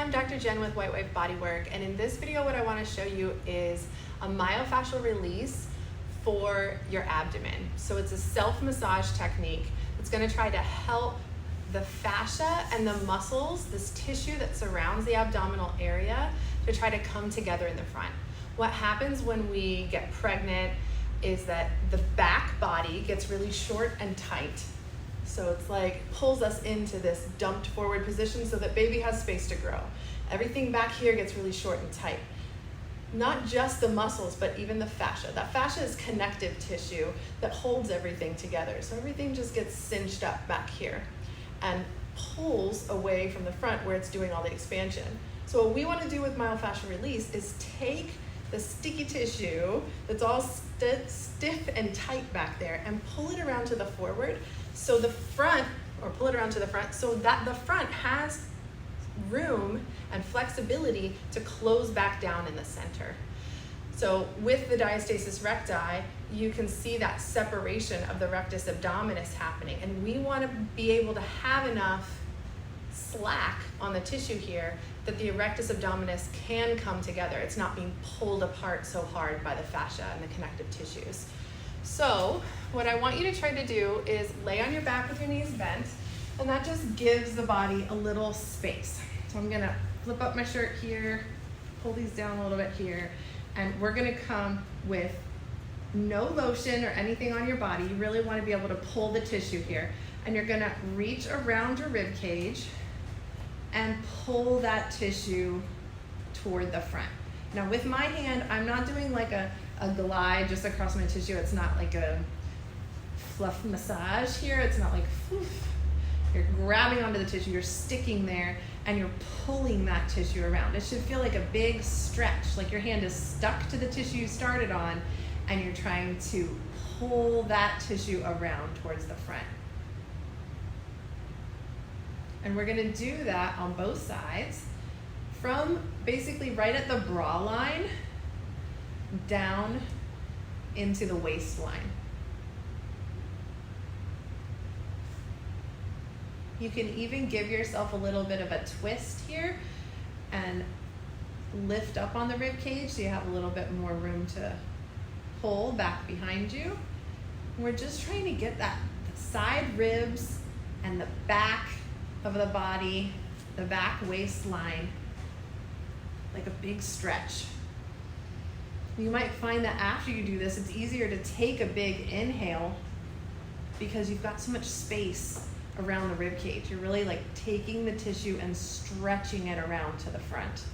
I'm Dr. Jen with White Wave Bodywork, and in this video what I want to show you is a myofascial release for your abdomen. So it's a self-massage technique that's going to try to help the fascia and the muscles, this tissue that surrounds the abdominal area, to try to come together in the front. What happens when we get pregnant is that the back body gets really short and tight. So it's like pulls us into this dumped forward position so that baby has space to grow. Everything back here gets really short and tight. Not just the muscles, but even the fascia. That fascia is connective tissue that holds everything together. So everything just gets cinched up back here and pulls away from the front where it's doing all the expansion. So what we want to do with myofascial release is take the sticky tissue that's all stiff and tight back there and pull it around to the forward, so the front, or pull it around to the front, so that the front has room and flexibility to close back down in the center. So with the diastasis recti, you can see that separation of the rectus abdominis happening, and we want to be able to have enough slack on the tissue here that the rectus abdominis can come together. It's not being pulled apart so hard by the fascia and the connective tissues. So what I want you to try to do is lay on your back with your knees bent, and that just gives the body a little space. So I'm gonna flip up my shirt here, pull these down a little bit here, and we're gonna come with no lotion or anything on your body. You really wanna be able to pull the tissue here, and you're gonna reach around your rib cage and pull that tissue toward the front. Now with my hand, I'm not doing like a glide just across my tissue. It's not like a fluff massage here. It's not like, whew. You're grabbing onto the tissue, you're sticking there, and you're pulling that tissue around. It should feel like a big stretch, like your hand is stuck to the tissue you started on, and you're trying to pull that tissue around towards the front. And we're gonna do that on both sides from basically right at the bra line down into the waistline. You can even give yourself a little bit of a twist here and lift up on the rib cage so you have a little bit more room to pull back behind you. We're just trying to get that the side ribs and the back of the body, the back waistline, like a big stretch. You might find that after you do this, it's easier to take a big inhale because you've got so much space around the rib cage. You're really like taking the tissue and stretching it around to the front.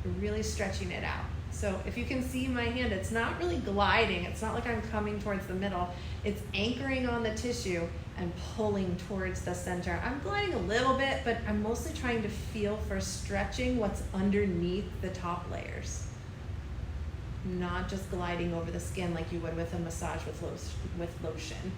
You're really stretching it out. So if you can see my hand, it's not really gliding. It's not like I'm coming towards the middle. It's anchoring on the tissue and pulling towards the center. I'm gliding a little bit, but I'm mostly trying to feel for stretching what's underneath the top layers. Not just gliding over the skin like you would with a massage with lotion.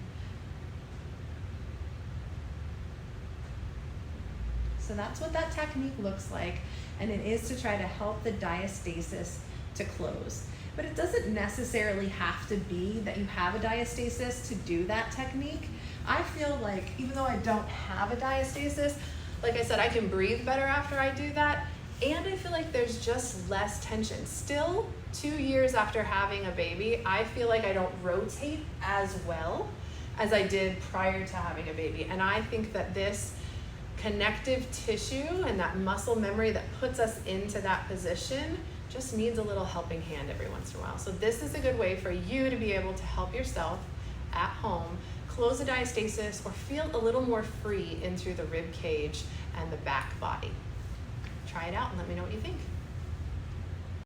So that's what that technique looks like, and it is to try to help the diastasis to close. But it doesn't necessarily have to be that you have a diastasis to do that technique. I feel like even though I don't have a diastasis, like I said, I can breathe better after I do that, and I feel like there's just less tension. Still, 2 years after having a baby, I feel like I don't rotate as well as I did prior to having a baby. And I think that this connective tissue and that muscle memory that puts us into that position just needs a little helping hand every once in a while. So this is a good way for you to be able to help yourself at home close a diastasis or feel a little more free in through the rib cage and the back body. Try it out and let me know what you think.